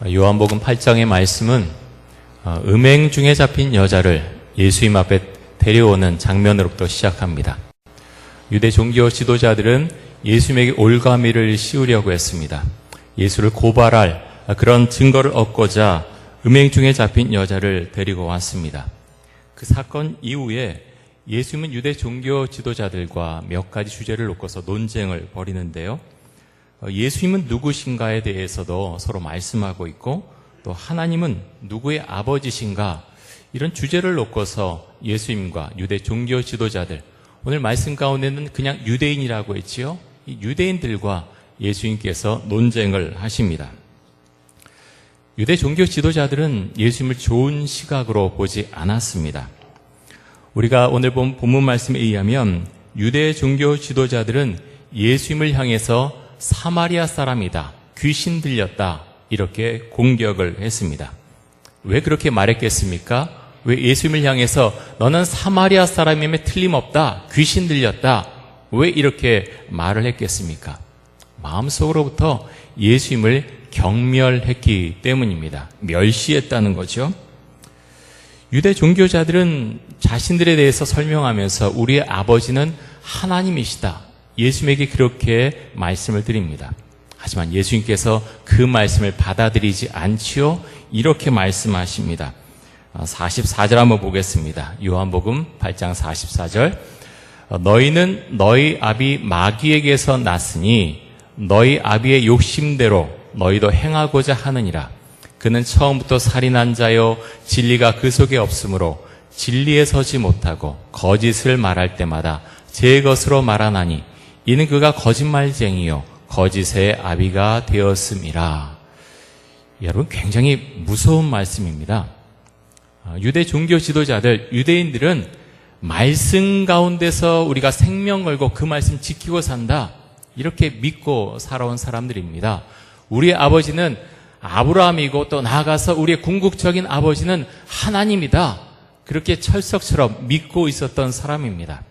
요한복음 8장의 말씀은 음행 중에 잡힌 여자를 예수님 앞에 데려오는 장면으로부터 시작합니다. 유대 종교 지도자들은 예수님에게 올가미를 씌우려고 했습니다. 예수를 고발할 그런 증거를 얻고자 음행 중에 잡힌 여자를 데리고 왔습니다. 그 사건 이후에 예수님은 유대 종교 지도자들과 몇 가지 주제를 놓고서 논쟁을 벌이는데요. 예수님은 누구신가에 대해서도 서로 말씀하고 있고, 또 하나님은 누구의 아버지신가, 이런 주제를 놓고서 예수님과 유대 종교 지도자들, 오늘 말씀 가운데는 그냥 유대인이라고 했지요. 이 유대인들과 예수님께서 논쟁을 하십니다. 유대 종교 지도자들은 예수님을 좋은 시각으로 보지 않았습니다. 우리가 오늘 본 본문 말씀에 의하면 유대 종교 지도자들은 예수님을 향해서 사마리아 사람이다, 귀신 들렸다, 이렇게 공격을 했습니다. 왜 그렇게 말했겠습니까? 왜 예수님을 향해서 너는 사마리아 사람임에 틀림없다, 귀신 들렸다, 왜 이렇게 말을 했겠습니까? 마음속으로부터 예수님을 경멸했기 때문입니다. 멸시했다는 거죠. 유대 종교자들은 자신들에 대해서 설명하면서 우리의 아버지는 하나님이시다, 예수님에게 그렇게 말씀을 드립니다. 하지만 예수님께서 그 말씀을 받아들이지 않지요. 이렇게 말씀하십니다. 44절 한번 보겠습니다. 요한복음 8장 44절. 너희는 너희 아비 마귀에게서 났으니 너희 아비의 욕심대로 너희도 행하고자 하느니라. 그는 처음부터 살인한 자요 진리가 그 속에 없으므로 진리에 서지 못하고 거짓을 말할 때마다 제 것으로 말하나니 이는 그가 거짓말쟁이요 거짓의 아비가 되었음이라. 여러분, 굉장히 무서운 말씀입니다. 유대 종교 지도자들, 유대인들은 말씀 가운데서 우리가 생명 걸고 그 말씀 지키고 산다, 이렇게 믿고 살아온 사람들입니다. 우리의 아버지는 아브라함이고 또 나아가서 우리의 궁극적인 아버지는 하나님이다, 그렇게 철석처럼 믿고 있었던 사람입니다.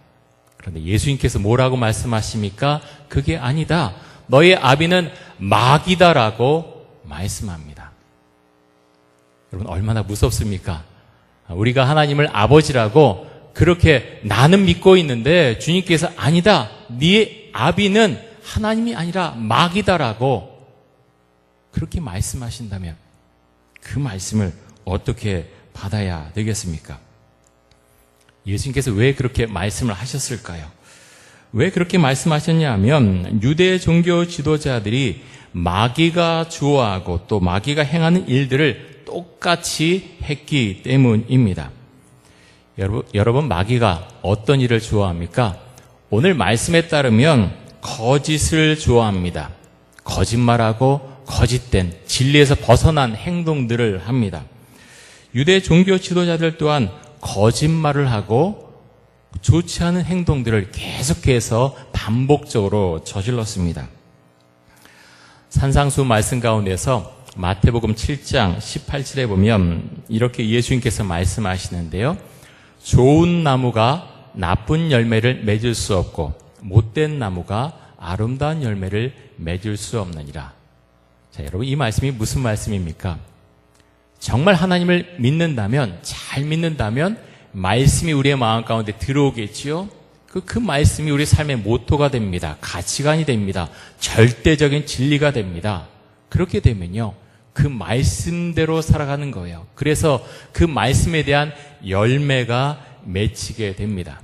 그런데 예수님께서 뭐라고 말씀하십니까? 그게 아니다, 너의 아비는 마귀다라고 말씀합니다. 여러분, 얼마나 무섭습니까? 우리가 하나님을 아버지라고 그렇게 나는 믿고 있는데 주님께서 아니다, 네 아비는 하나님이 아니라 마귀다라고 그렇게 말씀하신다면 그 말씀을 어떻게 받아야 되겠습니까? 예수님께서 왜 그렇게 말씀을 하셨을까요? 왜 그렇게 말씀하셨냐 하면 유대 종교 지도자들이 마귀가 좋아하고 또 마귀가 행하는 일들을 똑같이 했기 때문입니다. 여러분, 마귀가 어떤 일을 좋아합니까? 오늘 말씀에 따르면 거짓을 좋아합니다. 거짓말하고 거짓된 진리에서 벗어난 행동들을 합니다. 유대 종교 지도자들 또한 거짓말을 하고 좋지 않은 행동들을 계속해서 반복적으로 저질렀습니다. 산상수 말씀 가운데서 마태복음 7장 18절에 보면 이렇게 예수님께서 말씀하시는데요. 좋은 나무가 나쁜 열매를 맺을 수 없고 못된 나무가 아름다운 열매를 맺을 수 없느니라. 자, 여러분, 이 말씀이 무슨 말씀입니까? 정말 하나님을 믿는다면, 잘 믿는다면 말씀이 우리의 마음 가운데 들어오겠지요. 그 말씀이 우리 삶의 모토가 됩니다. 가치관이 됩니다. 절대적인 진리가 됩니다. 그렇게 되면요, 그 말씀대로 살아가는 거예요. 그래서 그 말씀에 대한 열매가 맺히게 됩니다.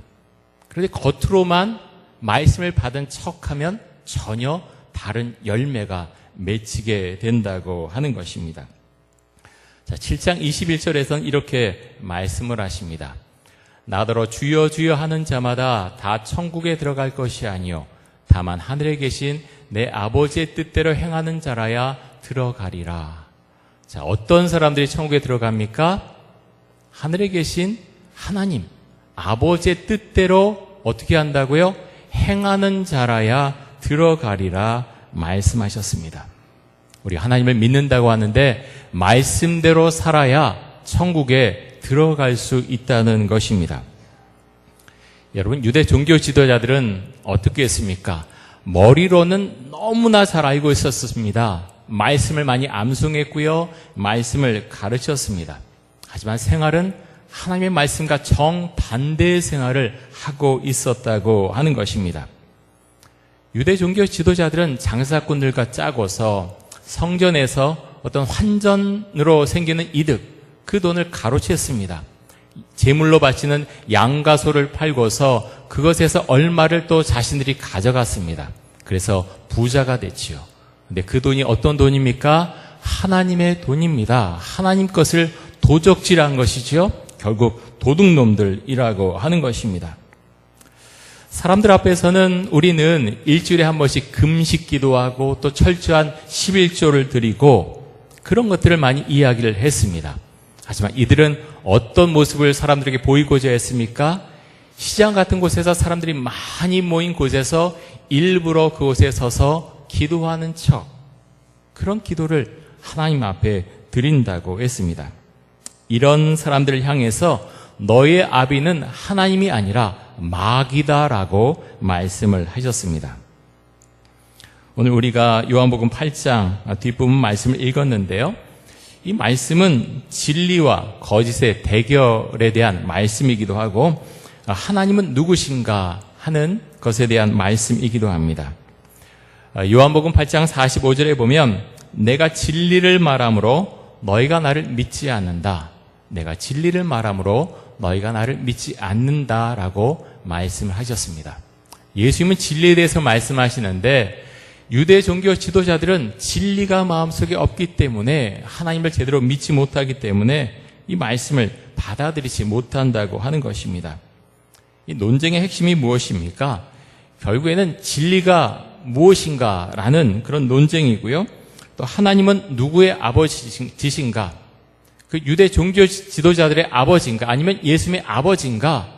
그런데 겉으로만 말씀을 받은 척하면 전혀 다른 열매가 맺히게 된다고 하는 것입니다. 자, 7장 21절에서는 이렇게 말씀을 하십니다. 나더러 주여 주여 하는 자마다 다 천국에 들어갈 것이 아니요 다만 하늘에 계신 내 아버지의 뜻대로 행하는 자라야 들어가리라. 자, 어떤 사람들이 천국에 들어갑니까? 하늘에 계신 하나님, 아버지의 뜻대로 어떻게 한다고요? 행하는 자라야 들어가리라 말씀하셨습니다. 우리 하나님을 믿는다고 하는데 말씀대로 살아야 천국에 들어갈 수 있다는 것입니다. 여러분, 유대 종교 지도자들은 어떻게 했습니까? 머리로는 너무나 잘 알고 있었습니다. 말씀을 많이 암송했고요. 말씀을 가르쳤습니다. 하지만 생활은 하나님의 말씀과 정반대의 생활을 하고 있었다고 하는 것입니다. 유대 종교 지도자들은 장사꾼들과 짜고서 성전에서 어떤 환전으로 생기는 이득, 그 돈을 가로챘습니다. 제물로 바치는 양과 소를 팔고서 그것에서 얼마를 또 자신들이 가져갔습니다. 그래서 부자가 됐지요. 근데 그 돈이 어떤 돈입니까? 하나님의 돈입니다. 하나님 것을 도적질한 것이죠. 결국 도둑놈들이라고 하는 것입니다. 사람들 앞에서는 우리는 일주일에 한 번씩 금식 기도하고 또 철저한 11조를 드리고 그런 것들을 많이 이야기를 했습니다. 하지만 이들은 어떤 모습을 사람들에게 보이고자 했습니까? 시장 같은 곳에서 사람들이 많이 모인 곳에서 일부러 그곳에 서서 기도하는 척, 그런 기도를 하나님 앞에 드린다고 했습니다. 이런 사람들을 향해서 너의 아비는 하나님이 아니라 마귀다라고 말씀을 하셨습니다. 오늘 우리가 요한복음 8장 뒷부분 말씀을 읽었는데요. 이 말씀은 진리와 거짓의 대결에 대한 말씀이기도 하고 하나님은 누구신가 하는 것에 대한 말씀이기도 합니다. 요한복음 8장 45절에 보면 내가 진리를 말함으로 너희가 나를 믿지 않는다. 내가 진리를 말함으로 너희가 나를 믿지 않는다라고 말씀을 하셨습니다. 예수님은 진리에 대해서 말씀하시는데 유대 종교 지도자들은 진리가 마음속에 없기 때문에 하나님을 제대로 믿지 못하기 때문에 이 말씀을 받아들이지 못한다고 하는 것입니다. 이 논쟁의 핵심이 무엇입니까? 결국에는 진리가 무엇인가라는 그런 논쟁이고요. 또 하나님은 누구의 아버지신가? 그 유대 종교 지도자들의 아버지인가? 아니면 예수님의 아버지인가?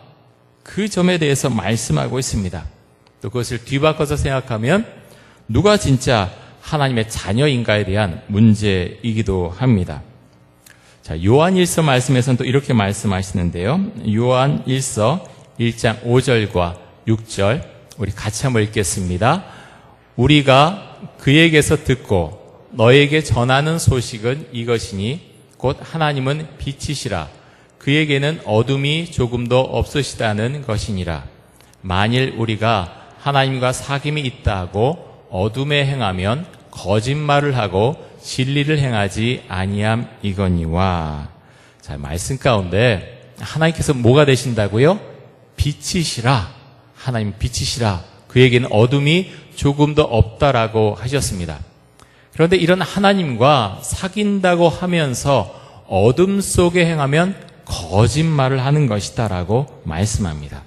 그 점에 대해서 말씀하고 있습니다. 또 그것을 뒤바꿔서 생각하면 누가 진짜 하나님의 자녀인가에 대한 문제이기도 합니다. 자, 요한일서 말씀에서는 또 이렇게 말씀하시는데요. 요한일서 1장 5절과 6절 우리 같이 한번 읽겠습니다. 우리가 그에게서 듣고 너에게 전하는 소식은 이것이니 곧 하나님은 빛이시라. 그에게는 어둠이 조금도 없으시다는 것이니라. 만일 우리가 하나님과 사귐이 있다고 어둠에 행하면 거짓말을 하고 진리를 행하지 아니함이거니와. 자, 말씀 가운데 하나님께서 뭐가 되신다고요? 빛이시라. 하나님 빛이시라. 그에게는 어둠이 조금도 없다라고 하셨습니다. 그런데 이런 하나님과 사귄다고 하면서 어둠 속에 행하면 거짓말을 하는 것이다라고 말씀합니다.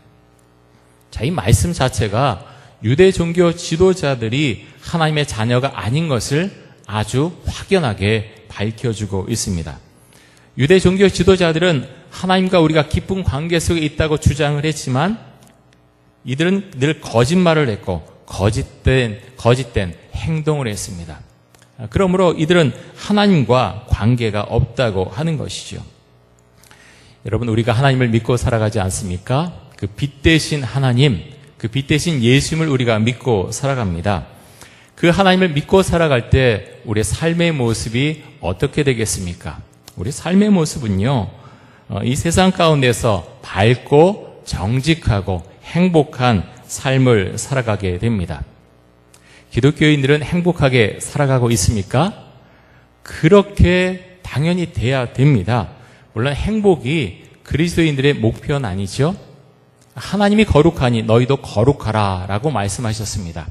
자, 이 말씀 자체가 유대 종교 지도자들이 하나님의 자녀가 아닌 것을 아주 확연하게 밝혀주고 있습니다. 유대 종교 지도자들은 하나님과 우리가 기쁜 관계 속에 있다고 주장을 했지만 이들은 늘 거짓말을 했고 거짓된 행동을 했습니다. 그러므로 이들은 하나님과 관계가 없다고 하는 것이죠. 여러분, 우리가 하나님을 믿고 살아가지 않습니까? 그 빛 대신 하나님, 그 빛 대신 예수님을 우리가 믿고 살아갑니다. 그 하나님을 믿고 살아갈 때 우리의 삶의 모습이 어떻게 되겠습니까? 우리 삶의 모습은요, 이 세상 가운데서 밝고 정직하고 행복한 삶을 살아가게 됩니다. 기독교인들은 행복하게 살아가고 있습니까? 그렇게 당연히 돼야 됩니다. 물론 행복이 그리스도인들의 목표는 아니죠. 하나님이 거룩하니 너희도 거룩하라 라고 말씀하셨습니다.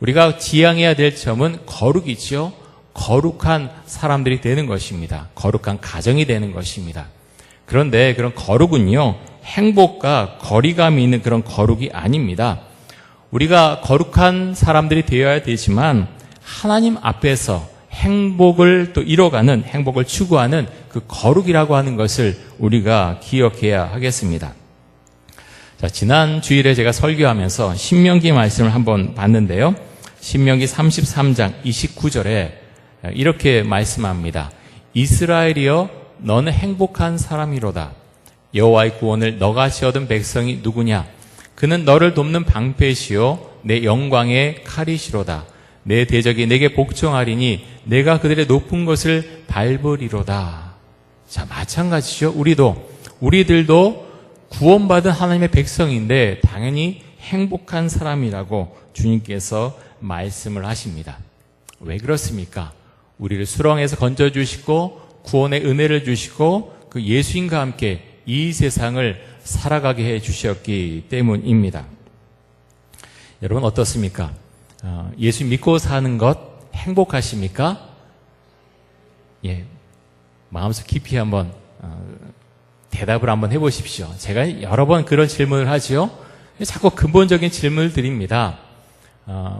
우리가 지향해야 될 점은 거룩이죠. 거룩한 사람들이 되는 것입니다. 거룩한 가정이 되는 것입니다. 그런데 그런 거룩은요, 행복과 거리감이 있는 그런 거룩이 아닙니다. 우리가 거룩한 사람들이 되어야 되지만 하나님 앞에서 행복을 또 이뤄가는, 행복을 추구하는 그 거룩이라고 하는 것을 우리가 기억해야 하겠습니다. 자, 지난 주일에 제가 설교하면서 신명기 말씀을 한번 봤는데요. 신명기 33장 29절에 이렇게 말씀합니다. 이스라엘이여 너는 행복한 사람이로다. 여호와의 구원을 너같이 얻은 백성이 누구냐? 그는 너를 돕는 방패시요 내 영광의 칼이시로다. 내 대적이 내게 복종하리니 내가 그들의 높은 것을 밟으리로다. 자, 마찬가지죠. 우리들도 구원받은 하나님의 백성인데 당연히 행복한 사람이라고 주님께서 말씀을 하십니다. 왜 그렇습니까? 우리를 수렁에서 건져주시고 구원의 은혜를 주시고 그 예수님과 함께 이 세상을 살아가게 해주셨기 때문입니다. 여러분 어떻습니까? 예수 믿고 사는 것 행복하십니까? 예, 마음속 깊이 한번 대답을 한번 해보십시오. 제가 여러 번 그런 질문을 하지요. 자꾸 근본적인 질문을 드립니다.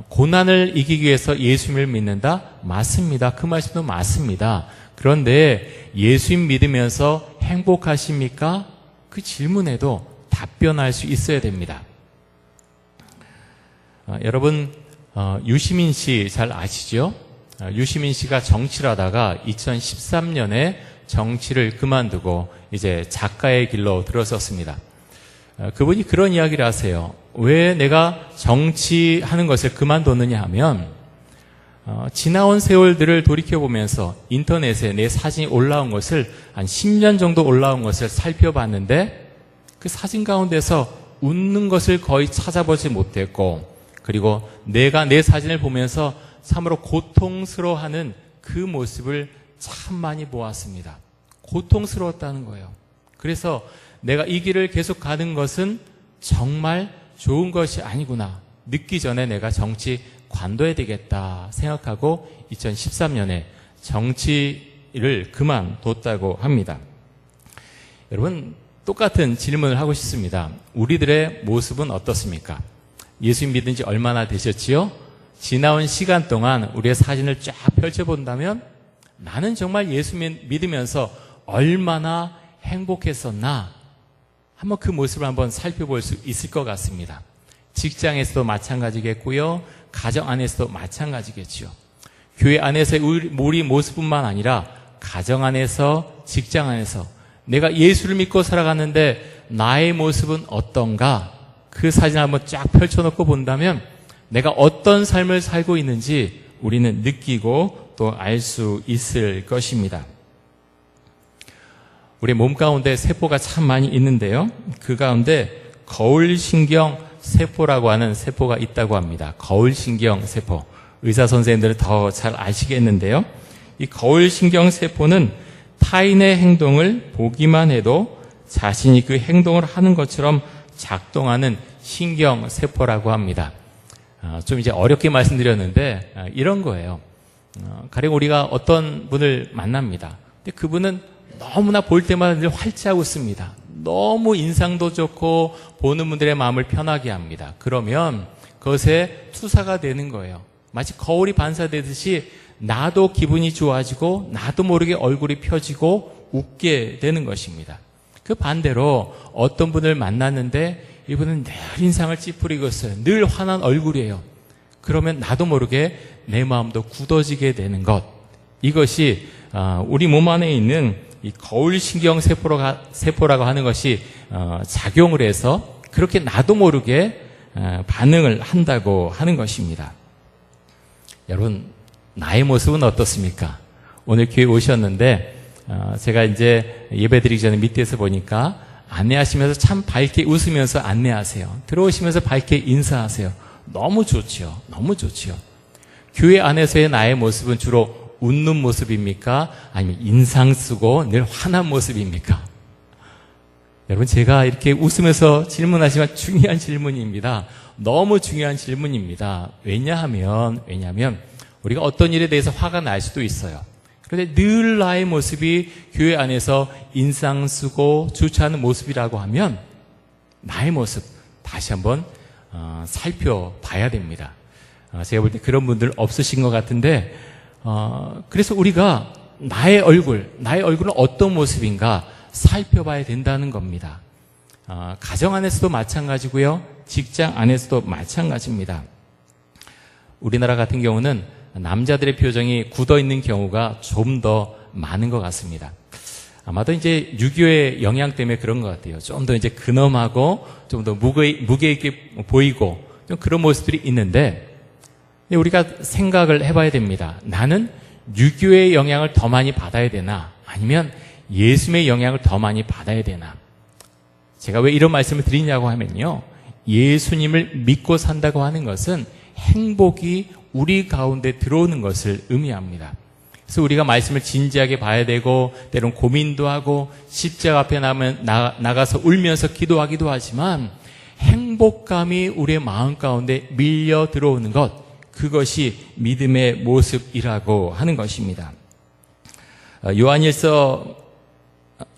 고난을 이기기 위해서 예수님을 믿는다? 맞습니다. 그 말씀도 맞습니다. 그런데 예수님 믿으면서 행복하십니까? 그 질문에도 답변할 수 있어야 됩니다. 여러분 유시민 씨 잘 아시죠? 유시민 씨가 정치를 하다가 2013년에 정치를 그만두고 이제 작가의 길로 들어섰습니다. 그분이 그런 이야기를 하세요. 왜 내가 정치하는 것을 그만뒀느냐 하면 지나온 세월들을 돌이켜보면서 인터넷에 내 사진이 올라온 것을 한 10년 정도 올라온 것을 살펴봤는데 그 사진 가운데서 웃는 것을 거의 찾아보지 못했고 그리고 내가 내 사진을 보면서 참으로 고통스러워하는 그 모습을 참 많이 보았습니다. 고통스러웠다는 거예요. 그래서 내가 이 길을 계속 가는 것은 정말 좋은 것이 아니구나. 늦기 전에 내가 정치 관둬야 되겠다 생각하고 2013년에 정치를 그만뒀다고 합니다. 여러분 똑같은 질문을 하고 싶습니다. 우리들의 모습은 어떻습니까? 예수님 믿은 지 얼마나 되셨지요? 지나온 시간 동안 우리의 사진을 쫙 펼쳐본다면 나는 정말 예수 믿으면서 얼마나 행복했었나? 한번 그 모습을 한번 살펴볼 수 있을 것 같습니다. 직장에서도 마찬가지겠고요. 가정 안에서도 마찬가지겠죠. 교회 안에서의 우리 모습뿐만 아니라 가정 안에서, 직장 안에서 내가 예수를 믿고 살아갔는데 나의 모습은 어떤가? 그 사진을 한번 쫙 펼쳐놓고 본다면 내가 어떤 삶을 살고 있는지 우리는 느끼고 또 알 수 있을 것입니다. 우리 몸 가운데 세포가 참 많이 있는데요. 그 가운데 거울신경 세포라고 하는 세포가 있다고 합니다. 거울신경 세포. 의사 선생님들은 더 잘 아시겠는데요. 이 거울신경 세포는 타인의 행동을 보기만 해도 자신이 그 행동을 하는 것처럼 작동하는 신경 세포라고 합니다. 좀 이제 어렵게 말씀드렸는데 이런 거예요. 가령 우리가 어떤 분을 만납니다. 근데 그분은 너무나 볼 때마다 늘 활짝 웃습니다. 너무 인상도 좋고 보는 분들의 마음을 편하게 합니다. 그러면 그것에 투사가 되는 거예요. 마치 거울이 반사되듯이 나도 기분이 좋아지고 나도 모르게 얼굴이 펴지고 웃게 되는 것입니다. 그 반대로 어떤 분을 만났는데 이분은 늘 인상을 찌푸리고 있어요. 늘 환한 얼굴이에요. 그러면 나도 모르게 내 마음도 굳어지게 되는 것. 이것이 우리 몸 안에 있는 이 거울신경 세포라고 하는 것이 작용을 해서 그렇게 나도 모르게 반응을 한다고 하는 것입니다. 여러분, 나의 모습은 어떻습니까? 오늘 교회 오셨는데 제가 이제 예배드리기 전에 밑에서 보니까 안내하시면서 참 밝게 웃으면서 안내하세요. 들어오시면서 밝게 인사하세요. 너무 좋지요. 너무 좋지요. 교회 안에서의 나의 모습은 주로 웃는 모습입니까? 아니면 인상 쓰고 늘 환한 모습입니까? 여러분, 제가 이렇게 웃으면서 질문하시면 중요한 질문입니다. 너무 중요한 질문입니다. 왜냐하면 우리가 어떤 일에 대해서 화가 날 수도 있어요. 그런데 늘 나의 모습이 교회 안에서 인상 쓰고 주차하는 모습이라고 하면 나의 모습 다시 한번 살펴봐야 됩니다. 제가 볼 때 그런 분들 없으신 것 같은데 그래서 우리가 나의 얼굴은 어떤 모습인가 살펴봐야 된다는 겁니다. 가정 안에서도 마찬가지고요. 직장 안에서도 마찬가지입니다. 우리나라 같은 경우는 남자들의 표정이 굳어있는 경우가 좀 더 많은 것 같습니다. 아마도 이제 6.25의 영향 때문에 그런 것 같아요. 좀 더 이제 근엄하고 좀 더 무게 있게 보이고 좀 그런 모습들이 있는데 근데 우리가 생각을 해봐야 됩니다. 나는 유교의 영향을 더 많이 받아야 되나? 아니면 예수님의 영향을 더 많이 받아야 되나? 제가 왜 이런 말씀을 드리냐고 하면요. 예수님을 믿고 산다고 하는 것은 행복이 우리 가운데 들어오는 것을 의미합니다. 그래서 우리가 말씀을 진지하게 봐야 되고 때론 고민도 하고 십자가 앞에 나가서 울면서 기도하기도 하지만 행복감이 우리의 마음 가운데 밀려 들어오는 것, 그것이 믿음의 모습이라고 하는 것입니다. 요한일서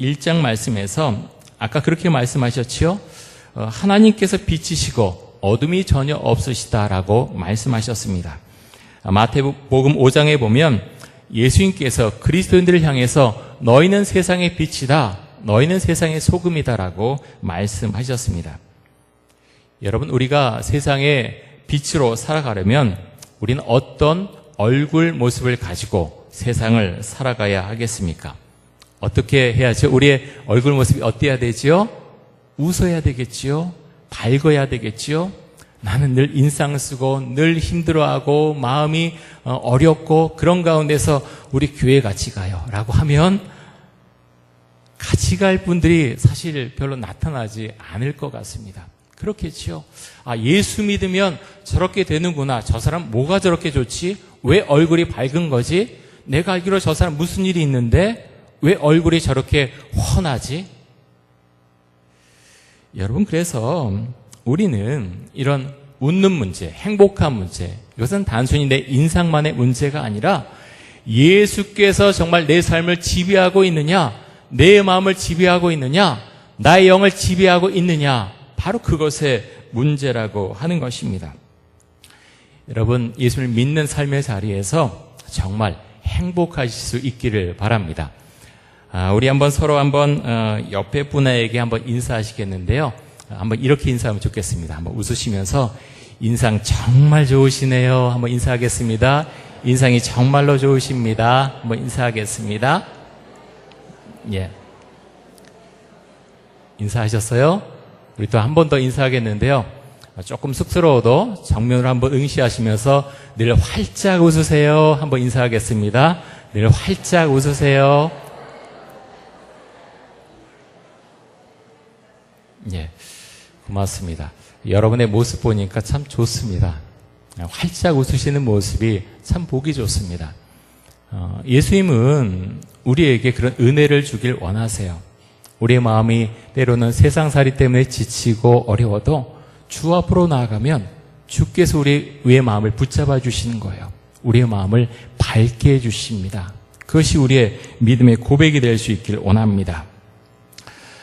1장 말씀에서 아까 그렇게 말씀하셨지요. 하나님께서 빛이시고 어둠이 전혀 없으시다라고 말씀하셨습니다. 마태복음 5장에 보면 예수님께서 그리스도인들을 향해서 너희는 세상의 빛이다, 너희는 세상의 소금이다라고 말씀하셨습니다. 여러분, 우리가 세상의 빛으로 살아가려면 우리는 어떤 얼굴 모습을 가지고 세상을 살아가야 하겠습니까? 어떻게 해야죠? 우리의 얼굴 모습이 어때야 되지요? 웃어야 되겠지요? 밝아야 되겠지요? 나는 늘 인상 쓰고 늘 힘들어하고 마음이 어렵고 그런 가운데서 우리 교회 같이 가요 라고 하면 같이 갈 분들이 사실 별로 나타나지 않을 것 같습니다. 그렇겠지요. 아, 예수 믿으면 저렇게 되는구나. 저 사람 뭐가 저렇게 좋지? 왜 얼굴이 밝은 거지? 내가 알기로 저 사람 무슨 일이 있는데 왜 얼굴이 저렇게 훤하지? 여러분, 그래서 우리는 이런 웃는 문제, 행복한 문제, 이것은 단순히 내 인상만의 문제가 아니라 예수께서 정말 내 삶을 지배하고 있느냐, 내 마음을 지배하고 있느냐, 나의 영을 지배하고 있느냐, 바로 그것의 문제라고 하는 것입니다. 여러분, 예수를 믿는 삶의 자리에서 정말 행복하실 수 있기를 바랍니다. 우리 서로 옆에 분에게 한번 인사하시겠는데요. 한번 이렇게 인사하면 좋겠습니다. 한번 웃으시면서 인상 정말 좋으시네요. 한번 인사하겠습니다. 인상이 정말로 좋으십니다. 한번 인사하겠습니다. 예. 인사하셨어요? 우리 또 한 번 더 인사하겠는데요. 조금 쑥스러워도 정면으로 한번 응시하시면서 늘 활짝 웃으세요. 한번 인사하겠습니다. 늘 활짝 웃으세요. 예, 고맙습니다. 여러분의 모습 보니까 참 좋습니다. 활짝 웃으시는 모습이 참 보기 좋습니다. 예수님은 우리에게 그런 은혜를 주길 원하세요. 우리의 마음이 때로는 세상살이 때문에 지치고 어려워도 주 앞으로 나아가면 주께서 우리의 마음을 붙잡아 주시는 거예요. 우리의 마음을 밝게 해주십니다. 그것이 우리의 믿음의 고백이 될 수 있길 원합니다.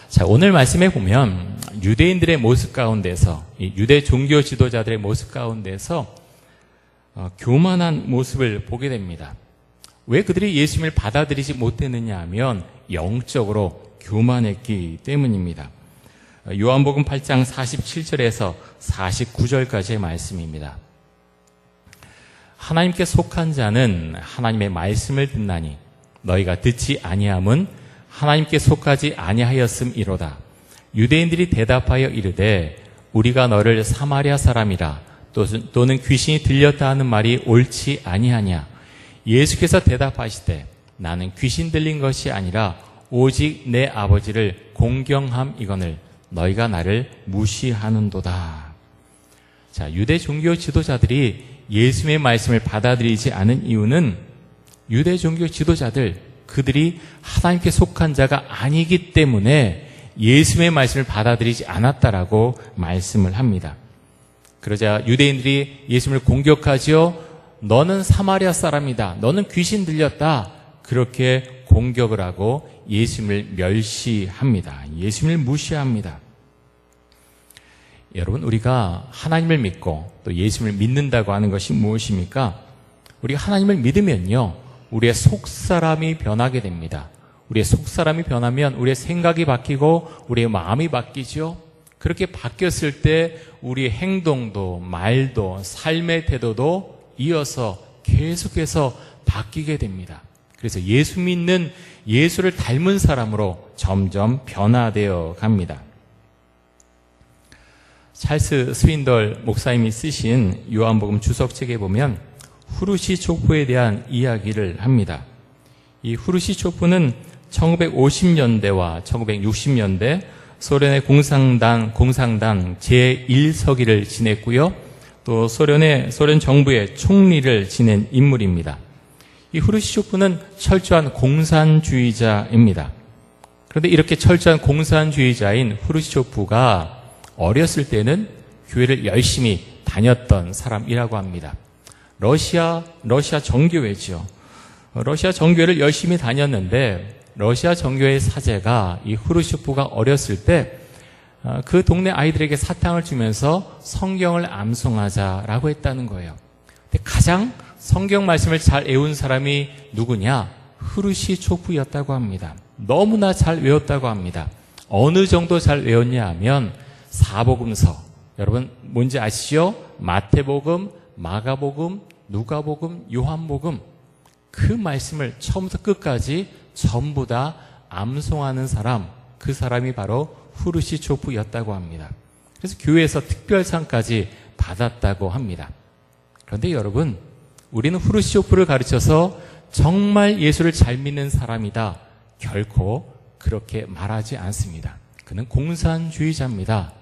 자, 오늘 말씀에 보면 유대인들의 모습 가운데서, 유대 종교 지도자들의 모습 가운데서 교만한 모습을 보게 됩니다. 왜 그들이 예수님을 받아들이지 못했느냐 하면 영적으로 교만했기 때문입니다. 요한복음 8장 47절에서 49절까지의 말씀입니다. 하나님께 속한 자는 하나님의 말씀을 듣나니 너희가 듣지 아니함은 하나님께 속하지 아니하였음이로다. 유대인들이 대답하여 이르되 우리가 너를 사마리아 사람이라 또는 귀신이 들렸다 하는 말이 옳지 아니하냐. 예수께서 대답하시되 나는 귀신 들린 것이 아니라 오직 내 아버지를 공경함이거늘 너희가 나를 무시하는도다. 자, 유대 종교 지도자들이 예수님의 말씀을 받아들이지 않은 이유는 유대 종교 지도자들, 그들이 하나님께 속한 자가 아니기 때문에 예수님의 말씀을 받아들이지 않았다라고 말씀을 합니다. 그러자 유대인들이 예수님을 공격하지요. 너는 사마리아 사람이다. 너는 귀신 들렸다. 그렇게 공격을 하고 예수님을 멸시합니다. 예수님을 무시합니다. 여러분, 우리가 하나님을 믿고 또 예수님을 믿는다고 하는 것이 무엇입니까? 우리가 하나님을 믿으면요, 우리의 속사람이 변하게 됩니다. 우리의 속사람이 변하면 우리의 생각이 바뀌고 우리의 마음이 바뀌죠. 그렇게 바뀌었을 때 우리의 행동도 말도 삶의 태도도 이어서 계속해서 바뀌게 됩니다. 그래서 예수 믿는, 예수를 닮은 사람으로 점점 변화되어 갑니다. 찰스 스윈덜 목사님이 쓰신 요한복음 주석책에 보면 후르시 초프에 대한 이야기를 합니다. 이 후르시 초프는 1950년대와 1960년대 소련의 공산당 제1서기를 지냈고요. 또 소련 정부의 총리를 지낸 인물입니다. 이 후르시초프는 철저한 공산주의자입니다. 그런데 이렇게 철저한 공산주의자인 후르시초프가 어렸을 때는 교회를 열심히 다녔던 사람이라고 합니다. 러시아 정교회죠. 러시아 정교회를 열심히 다녔는데 러시아 정교회의 사제가 이 후르시초프가 어렸을 때 그 동네 아이들에게 사탕을 주면서 성경을 암송하자라고 했다는 거예요. 근데 가장 성경 말씀을 잘 외운 사람이 누구냐? 후르시초프였다고 합니다. 너무나 잘 외웠다고 합니다. 어느 정도 잘 외웠냐 하면 사복음서, 여러분 뭔지 아시죠? 마태복음, 마가복음, 누가복음, 요한복음, 그 말씀을 처음부터 끝까지 전부 다 암송하는 사람, 그 사람이 바로 후르시초프였다고 합니다. 그래서 교회에서 특별상까지 받았다고 합니다. 그런데 여러분, 우리는 후르시초프를 가르쳐서 정말 예수를 잘 믿는 사람이다, 결코 그렇게 말하지 않습니다. 그는 공산주의자입니다.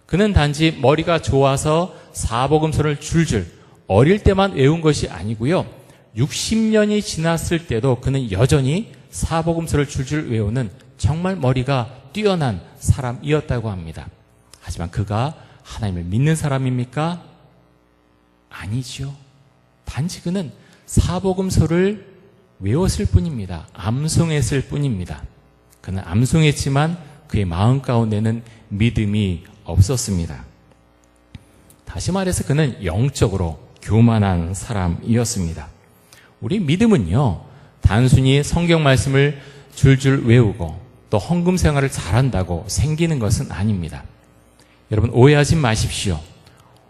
그는 단지 머리가 좋아서 사복음서를 줄줄 어릴 때만 외운 것이 아니고요, 60년이 지났을 때도 그는 여전히 사복음서를 줄줄 외우는 정말 머리가 뛰어난 사람이었다고 합니다. 하지만 그가 하나님을 믿는 사람입니까? 아니죠. 단지 그는 사복음서를 외웠을 뿐입니다. 암송했을 뿐입니다. 그는 암송했지만 그의 마음 가운데는 믿음이 없었습니다. 다시 말해서 그는 영적으로 교만한 사람이었습니다. 우리 믿음은요, 단순히 성경 말씀을 줄줄 외우고 또 헌금 생활을 잘한다고 생기는 것은 아닙니다. 여러분 오해하지 마십시오.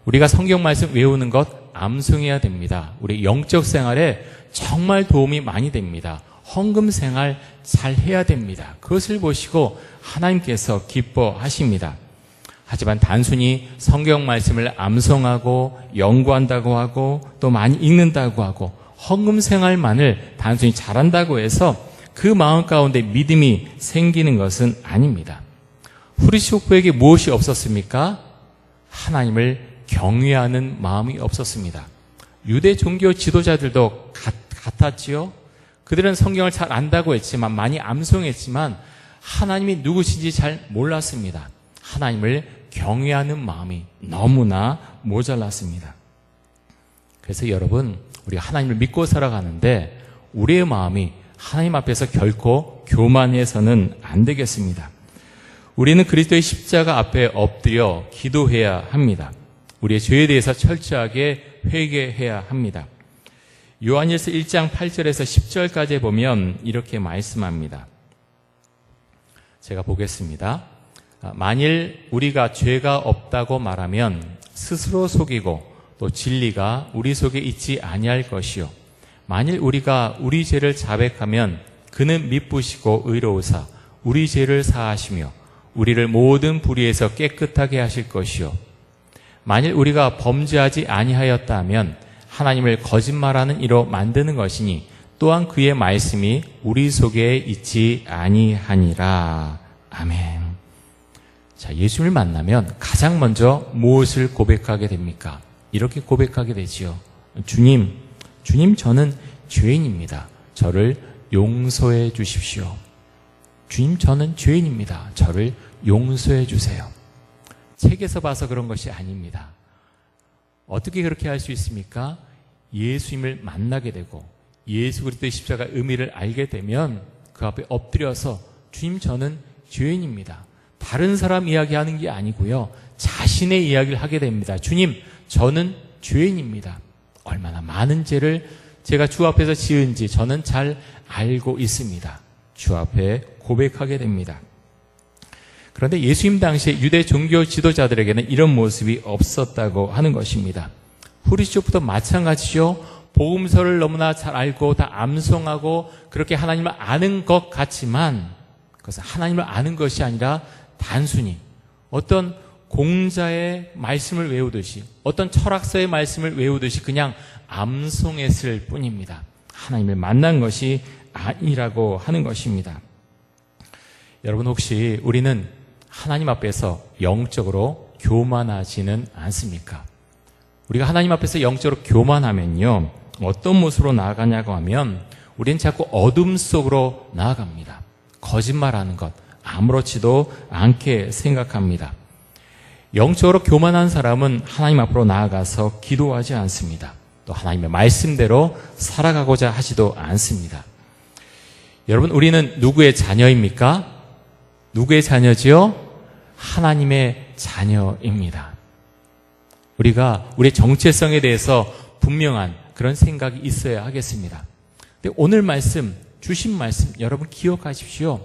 우리가 성경 말씀 외우는 것 암송해야 됩니다. 우리 영적 생활에 정말 도움이 많이 됩니다. 헌금 생활 잘 해야 됩니다. 그것을 보시고 하나님께서 기뻐하십니다. 하지만 단순히 성경 말씀을 암송하고 연구한다고 하고 또 많이 읽는다고 하고 헌금 생활만을 단순히 잘한다고 해서 그 마음 가운데 믿음이 생기는 것은 아닙니다. 후르시초프에게 무엇이 없었습니까? 하나님을 경외하는 마음이 없었습니다. 유대 종교 지도자들도 같았지요. 그들은 성경을 잘 안다고 했지만, 많이 암송했지만 하나님이 누구신지 잘 몰랐습니다. 하나님을 경외하는 마음이 너무나 모자랐습니다. 그래서 여러분, 우리가 하나님을 믿고 살아가는데 우리의 마음이 하나님 앞에서 결코 교만해서는 안 되겠습니다. 우리는 그리스도의 십자가 앞에 엎드려 기도해야 합니다. 우리의 죄에 대해서 철저하게 회개해야 합니다. 요한일서 1장 8절에서 10절까지 보면 이렇게 말씀합니다. 제가 보겠습니다. 만일 우리가 죄가 없다고 말하면 스스로 속이고 또 진리가 우리 속에 있지 아니할 것이요. 만일 우리가 우리 죄를 자백하면 그는 미쁘시고 의로우사 우리 죄를 사하시며 우리를 모든 불의에서 깨끗하게 하실 것이요. 만일 우리가 범죄하지 아니하였다 하면 하나님을 거짓말하는 이로 만드는 것이니 또한 그의 말씀이 우리 속에 있지 아니하니라. 아멘. 자, 예수를 만나면 가장 먼저 무엇을 고백하게 됩니까? 이렇게 고백하게 되지요. 주님, 저는 죄인입니다. 저를 용서해 주십시오. 주님, 저는 죄인입니다. 저를 용서해 주세요. 책에서 봐서 그런 것이 아닙니다. 어떻게 그렇게 할 수 있습니까? 예수님을 만나게 되고 예수 그리스도의 십자가 의미를 알게 되면 그 앞에 엎드려서 주님, 저는 죄인입니다. 다른 사람 이야기하는 게 아니고요, 자신의 이야기를 하게 됩니다. 주님, 저는 죄인입니다. 얼마나 많은 죄를 제가 주 앞에서 지은지 저는 잘 알고 있습니다. 주 앞에 고백하게 됩니다. 그런데 예수님 당시에 유대 종교 지도자들에게는 이런 모습이 없었다고 하는 것입니다. 후르시초프도 마찬가지죠. 복음서를 너무나 잘 알고 다 암송하고 그렇게 하나님을 아는 것 같지만 그것은 하나님을 아는 것이 아니라 단순히 어떤 공자의 말씀을 외우듯이 어떤 철학서의 말씀을 외우듯이 그냥 암송했을 뿐입니다. 하나님을 만난 것이 아니라고 하는 것입니다. 여러분, 혹시 우리는 하나님 앞에서 영적으로 교만하지는 않습니까? 우리가 하나님 앞에서 영적으로 교만하면요, 어떤 모습으로 나아가냐고 하면 우리는 자꾸 어둠 속으로 나아갑니다. 거짓말하는 것, 아무렇지도 않게 생각합니다. 영적으로 교만한 사람은 하나님 앞으로 나아가서 기도하지 않습니다. 또 하나님의 말씀대로 살아가고자 하지도 않습니다. 여러분, 우리는 누구의 자녀입니까? 누구의 자녀지요? 하나님의 자녀입니다. 우리가 우리의 정체성에 대해서 분명한 그런 생각이 있어야 하겠습니다. 근데 오늘 말씀, 주신 말씀 여러분 기억하십시오.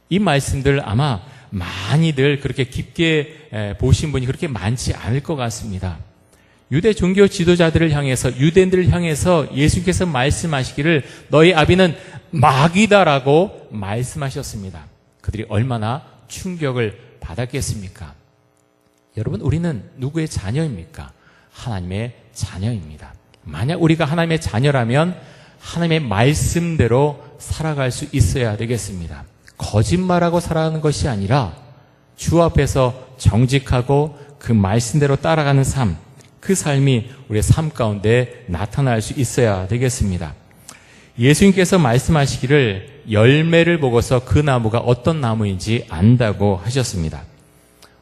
이 말씀들 아마 많이들 그렇게 깊게 보신 분이 그렇게 많지 않을 것 같습니다. 유대 종교 지도자들을 향해서, 유대인들을 향해서 예수님께서 말씀하시기를 너희 아비는 마귀다라고 말씀하셨습니다. 그들이 얼마나 충격을 받았겠습니까? 여러분, 우리는 누구의 자녀입니까? 하나님의 자녀입니다. 만약 우리가 하나님의 자녀라면 하나님의 말씀대로 살아갈 수 있어야 되겠습니다. 거짓말하고 살아가는 것이 아니라 주 앞에서 정직하고 그 말씀대로 따라가는 삶, 그 삶이 우리의 삶 가운데 나타날 수 있어야 되겠습니다. 예수님께서 말씀하시기를 열매를 보고서 그 나무가 어떤 나무인지 안다고 하셨습니다.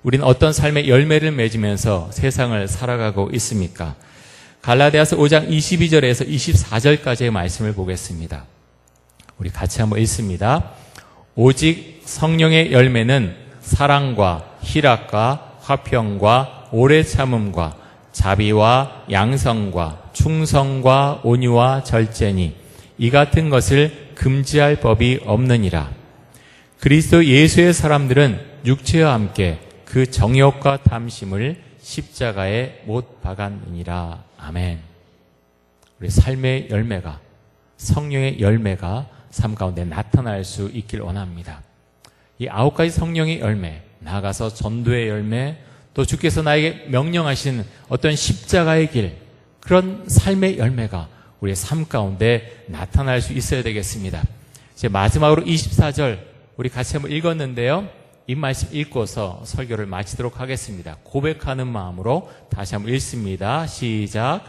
우리는 어떤 삶의 열매를 맺으면서 세상을 살아가고 있습니까? 갈라디아서 5장 22절에서 24절까지의 말씀을 보겠습니다. 우리 같이 한번 읽습니다. 오직 성령의 열매는 사랑과 희락과 화평과 오래 참음과 자비와 양성과 충성과 온유와 절제니 이 같은 것을 금지할 법이 없느니라. 그리스도 예수의 사람들은 육체와 함께 그 정욕과 탐심을 십자가에 못 박았느니라. 아멘. 우리 삶의 열매가, 성령의 열매가 삶 가운데 나타날 수 있길 원합니다. 이 9가지 성령의 열매, 나아가서 전도의 열매, 또 주께서 나에게 명령하신 어떤 십자가의 길, 그런 삶의 열매가 우리의 삶 가운데 나타날 수 있어야 되겠습니다. 이제 마지막으로 24절 우리 같이 한번 읽었는데요. 이 말씀 읽고서 설교를 마치도록 하겠습니다. 고백하는 마음으로 다시 한번 읽습니다. 시작.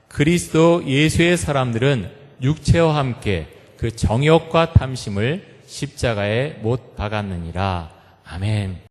그리스도 예수의 사람들은 육체와 함께 그 정욕과 탐심을 십자가에 못 박았느니라. 아멘.